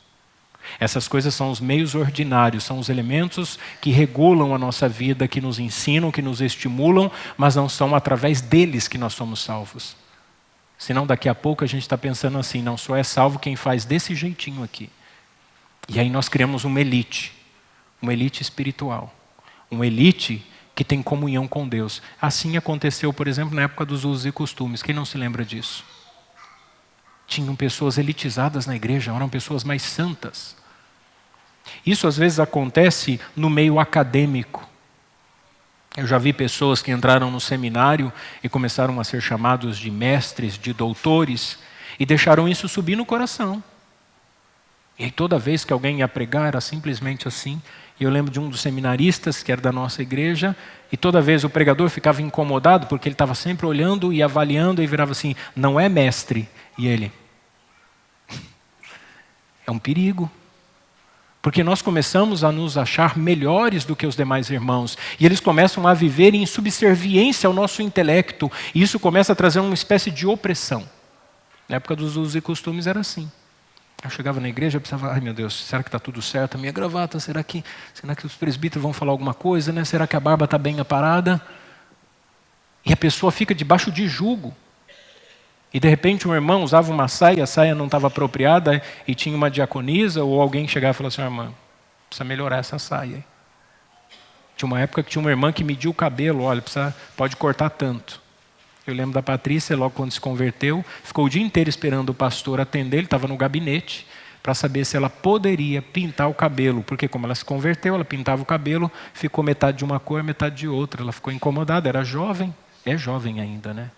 Essas coisas são os meios ordinários, são os elementos que regulam a nossa vida, que nos ensinam, que nos estimulam, mas não são através deles que nós somos salvos. Senão daqui a pouco a gente está pensando assim, não, só é salvo quem faz desse jeitinho aqui. E aí nós criamos uma elite espiritual, uma elite que tem comunhão com Deus. Assim aconteceu, por exemplo, na época dos usos e costumes. Quem não se lembra disso? Tinham pessoas elitizadas na igreja, eram pessoas mais santas. Isso às vezes acontece no meio acadêmico. Eu já vi pessoas que entraram no seminário e começaram a ser chamados de mestres, de doutores, e deixaram isso subir no coração. E aí toda vez que alguém ia pregar era simplesmente assim. E eu lembro de um dos seminaristas que era da nossa igreja, e toda vez o pregador ficava incomodado porque ele estava sempre olhando e avaliando e virava assim, não é mestre. E ele, é um perigo. Porque nós começamos a nos achar melhores do que os demais irmãos. E eles começam a viver em subserviência ao nosso intelecto. E isso começa a trazer uma espécie de opressão. Na época dos usos e costumes era assim. Eu chegava na igreja e pensava, ai meu Deus, será que está tudo certo? A minha gravata, será que os presbíteros vão falar alguma coisa? Né? Será que a barba está bem aparada? E a pessoa fica debaixo de jugo. E de repente um irmão usava uma saia, a saia não estava apropriada e tinha uma diaconisa ou alguém chegava e falava assim, irmã, precisa melhorar essa saia. Tinha uma época que tinha uma irmã que mediu o cabelo, olha, pode cortar tanto. Eu lembro da Patrícia, logo quando se converteu, ficou o dia inteiro esperando o pastor atender, ele estava no gabinete, para saber se ela poderia pintar o cabelo, porque como ela se converteu, ela pintava o cabelo, ficou metade de uma cor, metade de outra, ela ficou incomodada, era jovem, é jovem ainda, né?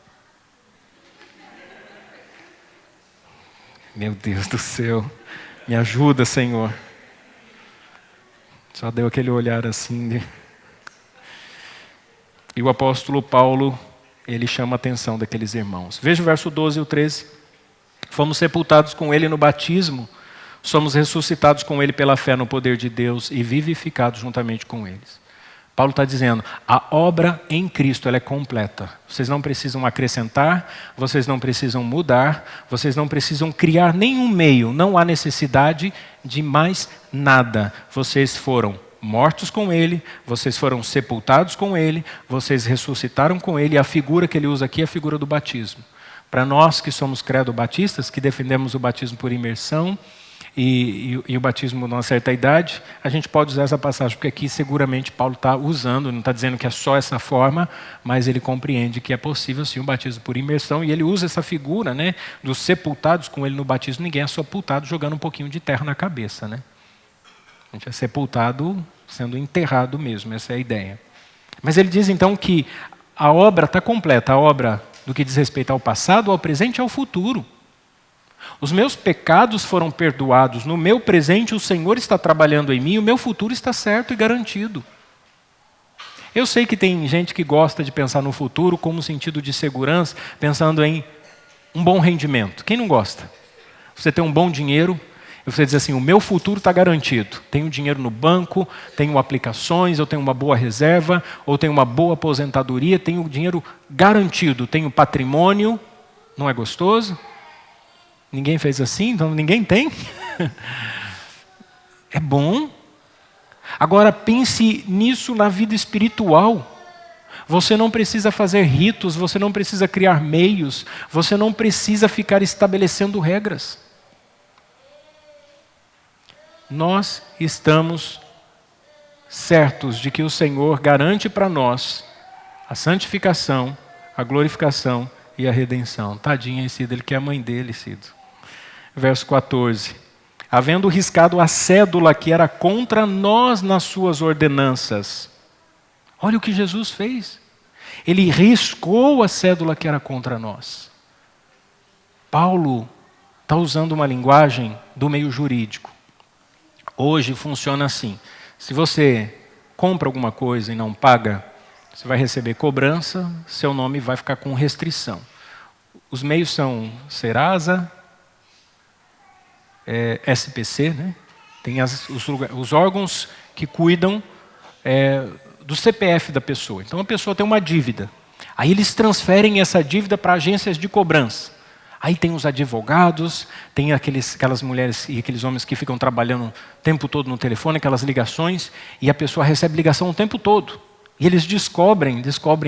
Meu Deus do céu, me ajuda, Senhor. Só deu aquele olhar assim. E o apóstolo Paulo, ele chama a atenção daqueles irmãos. Veja o verso 12 e o 13. Fomos sepultados com ele no batismo, somos ressuscitados com ele pela fé no poder de Deus e vivificados juntamente com eles. Paulo está dizendo, a obra em Cristo ela é completa. Vocês não precisam acrescentar, vocês não precisam mudar, vocês não precisam criar nenhum meio, não há necessidade de mais nada. Vocês foram mortos com ele, vocês foram sepultados com ele, vocês ressuscitaram com ele, e a figura que ele usa aqui é a figura do batismo. Para nós que somos credo-batistas, que defendemos o batismo por imersão, e o batismo numa certa idade, a gente pode usar essa passagem, porque aqui seguramente Paulo está usando, não está dizendo que é só essa forma, mas ele compreende que é possível sim o batismo por imersão, e ele usa essa figura, né, dos sepultados com ele no batismo. Ninguém é sepultado jogando um pouquinho de terra na cabeça, né? A gente é sepultado sendo enterrado mesmo, essa é a ideia. Mas ele diz então que a obra está completa, a obra do que diz respeito ao passado, ao presente e ao futuro. Os meus pecados foram perdoados, no meu presente o Senhor está trabalhando em mim, o meu futuro está certo e garantido. Eu sei que tem gente que gosta de pensar no futuro como sentido de segurança, pensando em um bom rendimento. Quem não gosta? Você tem um bom dinheiro, você diz assim, o meu futuro está garantido. Tenho dinheiro no banco, tenho aplicações, eu tenho uma boa reserva, ou tenho uma boa aposentadoria, tenho dinheiro garantido, tenho patrimônio. Não é gostoso? Ninguém fez assim, então ninguém tem. É bom. Agora pense nisso na vida espiritual. Você não precisa fazer ritos, você não precisa criar meios, você não precisa ficar estabelecendo regras. Nós estamos certos de que o Senhor garante para nós a santificação, a glorificação e a redenção. Tadinha, Cido, ele quer a mãe dele, Cido. Verso 14. Havendo riscado a cédula que era contra nós nas suas ordenanças. Olha o que Jesus fez. Ele riscou a cédula que era contra nós. Paulo está usando uma linguagem do meio jurídico. Hoje funciona assim. Se você compra alguma coisa e não paga, você vai receber cobrança, seu nome vai ficar com restrição. Os meios são Serasa, SPC, né? Tem os órgãos que cuidam do CPF da pessoa. Então a pessoa tem uma dívida. Aí eles transferem essa dívida para agências de cobrança. Aí tem os advogados, tem aquelas mulheres e aqueles homens que ficam trabalhando o tempo todo no telefone, aquelas ligações, e a pessoa recebe ligação o tempo todo. E eles descobrem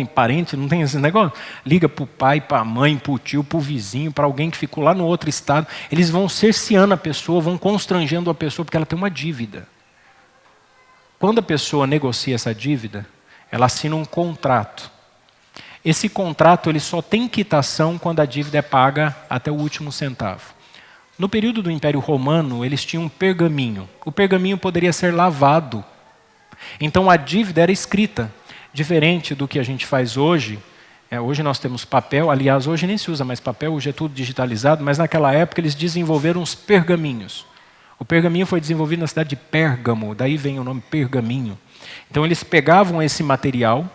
parente, não tem esse negócio? Liga para o pai, para a mãe, para o tio, para o vizinho, para alguém que ficou lá no outro estado. Eles vão cerceando a pessoa, vão constrangendo a pessoa porque ela tem uma dívida. Quando a pessoa negocia essa dívida, ela assina um contrato. Esse contrato ele só tem quitação quando a dívida é paga até o último centavo. No período do Império Romano, eles tinham um pergaminho. O pergaminho poderia ser lavado. Então a dívida era escrita. Diferente do que a gente faz hoje. Hoje nós temos papel, aliás, hoje nem se usa mais papel, hoje é tudo digitalizado, mas naquela época eles desenvolveram os pergaminhos. O pergaminho foi desenvolvido na cidade de Pérgamo, daí vem o nome pergaminho. Então eles pegavam esse material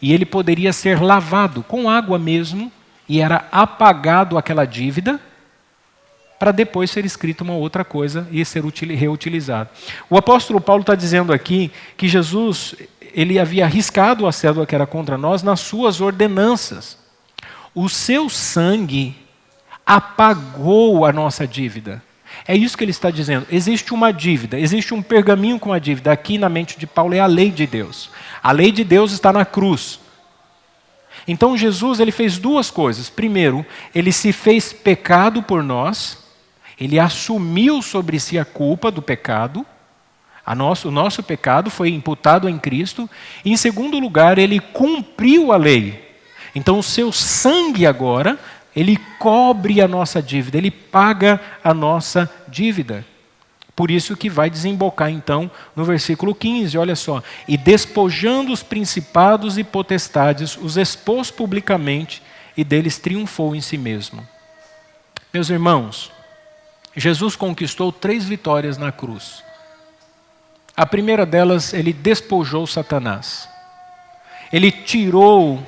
e ele poderia ser lavado com água mesmo e era apagado aquela dívida para depois ser escrito uma outra coisa e ser reutilizado. O apóstolo Paulo está dizendo aqui que Jesus ele havia arriscado a cédula que era contra nós nas suas ordenanças. O seu sangue apagou a nossa dívida. É isso que ele está dizendo. Existe uma dívida, existe um pergaminho com a dívida. Aqui na mente de Paulo é a lei de Deus. A lei de Deus está na cruz. Então Jesus ele fez duas coisas. Primeiro, ele se fez pecado por nós. Ele assumiu sobre si a culpa do pecado. O nosso pecado foi imputado em Cristo. E, em segundo lugar, ele cumpriu a lei. Então o seu sangue agora, ele cobre a nossa dívida, ele paga a nossa dívida. Por isso que vai desembocar então no versículo 15, olha só. E despojando os principados e potestades, os expôs publicamente e deles triunfou em si mesmo. Meus irmãos, Jesus conquistou 3 vitórias na cruz. A primeira delas, ele despojou Satanás. Ele tirou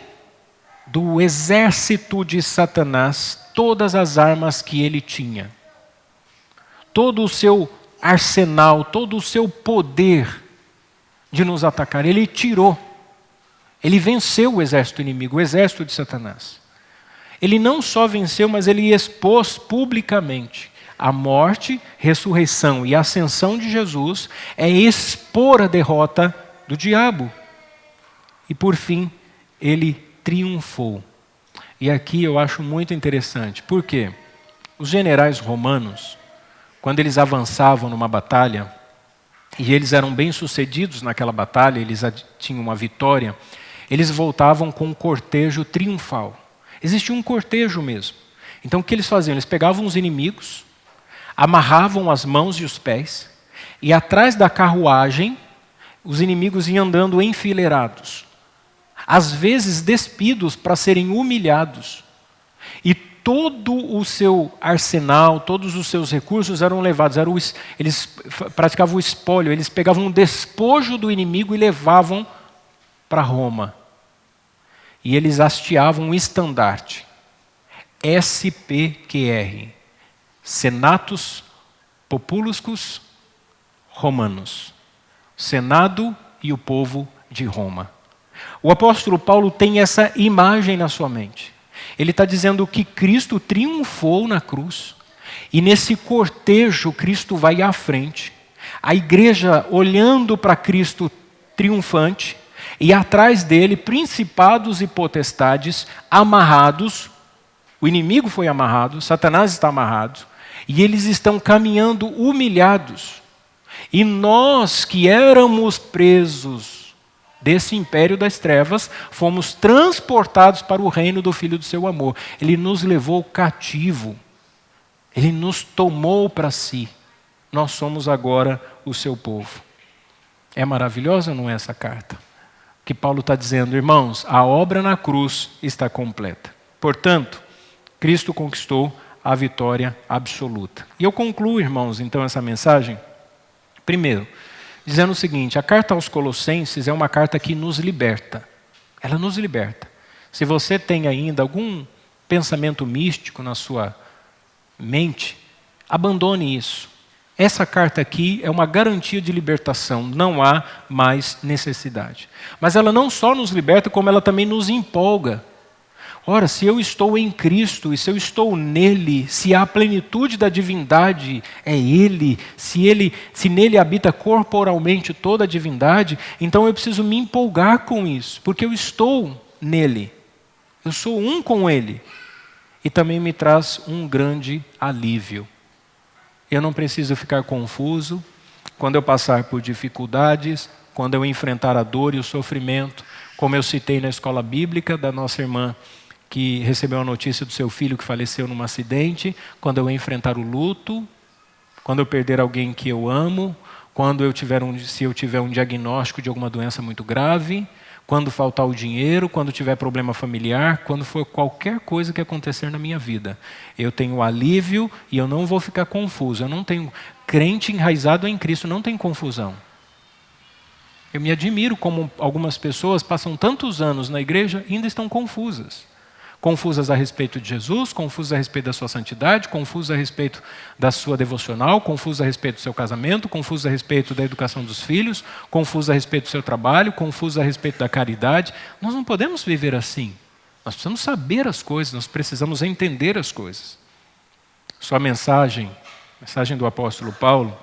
do exército de Satanás todas as armas que ele tinha. Todo o seu arsenal, todo o seu poder de nos atacar, ele tirou. Ele venceu o exército inimigo, o exército de Satanás. Ele não só venceu, mas ele expôs publicamente. A morte, ressurreição e ascensão de Jesus é expor a derrota do diabo. E por fim, ele triunfou. E aqui eu acho muito interessante. Por quê? Os generais romanos, quando eles avançavam numa batalha, e eles eram bem-sucedidos naquela batalha, eles tinham uma vitória, eles voltavam com um cortejo triunfal. Existia um cortejo mesmo. Então o que eles faziam? Eles pegavam os inimigos, amarravam as mãos e os pés, e atrás da carruagem, os inimigos iam andando enfileirados. Às vezes despidos para serem humilhados. E todo o seu arsenal, todos os seus recursos eram levados. Eles praticavam o espólio, eles pegavam um despojo do inimigo e levavam para Roma. E eles hasteavam um estandarte. SPQR. Senatus Populuscus Romanos. Senado e o povo de Roma. O apóstolo Paulo tem essa imagem na sua mente. Ele está dizendo que Cristo triunfou na cruz. E nesse cortejo, Cristo vai à frente. A igreja olhando para Cristo triunfante. E atrás dele, principados e potestades amarrados. O inimigo foi amarrado, Satanás está amarrado. E eles estão caminhando humilhados. E nós que éramos presos desse império das trevas, fomos transportados para o reino do Filho do seu amor. Ele nos levou cativo. Ele nos tomou para si. Nós somos agora o seu povo. É maravilhosa ou não é essa carta? Que Paulo está dizendo, irmãos, a obra na cruz está completa. Portanto, Cristo conquistou a vitória absoluta. E eu concluo, irmãos, então essa mensagem, primeiro, dizendo o seguinte, a carta aos Colossenses é uma carta que nos liberta. Ela nos liberta. Se você tem ainda algum pensamento místico na sua mente, abandone isso. essa carta aqui é uma garantia de libertação, não há mais necessidade. Mas ela não só nos liberta, como ela também nos empolga. Ora, se eu estou em Cristo e se eu estou nele, se a plenitude da divindade é Ele, se nele habita corporalmente toda a divindade, então eu preciso me empolgar com isso, porque eu estou nele, eu sou um com Ele. E também me traz um grande alívio. Eu não preciso ficar confuso quando eu passar por dificuldades, quando eu enfrentar a dor e o sofrimento, como eu citei na escola bíblica da nossa irmã, que recebeu a notícia do seu filho que faleceu num acidente, quando eu enfrentar o luto, quando eu perder alguém que eu amo, se eu tiver um diagnóstico de alguma doença muito grave, quando faltar o dinheiro, quando tiver problema familiar, quando for qualquer coisa que acontecer na minha vida. Eu tenho alívio e eu não vou ficar confuso. Eu não tenho crente enraizado em Cristo, não tem confusão. Eu me admiro como algumas pessoas passam tantos anos na igreja e ainda estão confusas. Confusas a respeito de Jesus, confusas a respeito da sua santidade, confusas a respeito da sua devocional, confusas a respeito do seu casamento, confusas a respeito da educação dos filhos, confusas a respeito do seu trabalho, confusas a respeito da caridade. Nós não podemos viver assim. Nós precisamos saber as coisas, nós precisamos entender as coisas. Sua mensagem, a mensagem do apóstolo Paulo,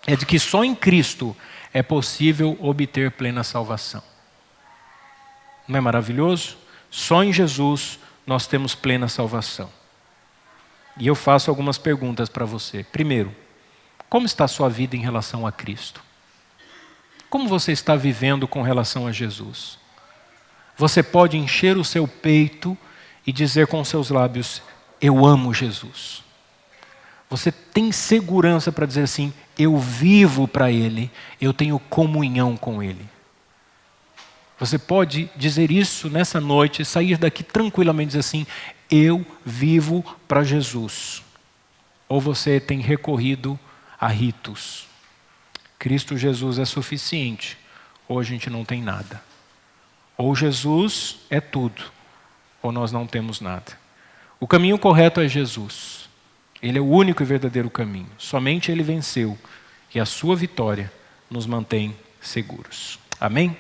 é de que só em Cristo é possível obter plena salvação. Não é maravilhoso? Só em Jesus nós temos plena salvação. E eu faço algumas perguntas para você. Primeiro, como está a sua vida em relação a Cristo? Como você está vivendo com relação a Jesus? Você pode encher o seu peito e dizer com seus lábios, eu amo Jesus. Você tem segurança para dizer assim, eu vivo para Ele, eu tenho comunhão com Ele. Você pode dizer isso nessa noite, sair daqui tranquilamente e dizer assim, eu vivo para Jesus. Ou você tem recorrido a ritos. Cristo Jesus é suficiente, ou a gente não tem nada. Ou Jesus é tudo, ou nós não temos nada. O caminho correto é Jesus. Ele é o único e verdadeiro caminho. Somente Ele venceu, e a sua vitória nos mantém seguros. Amém?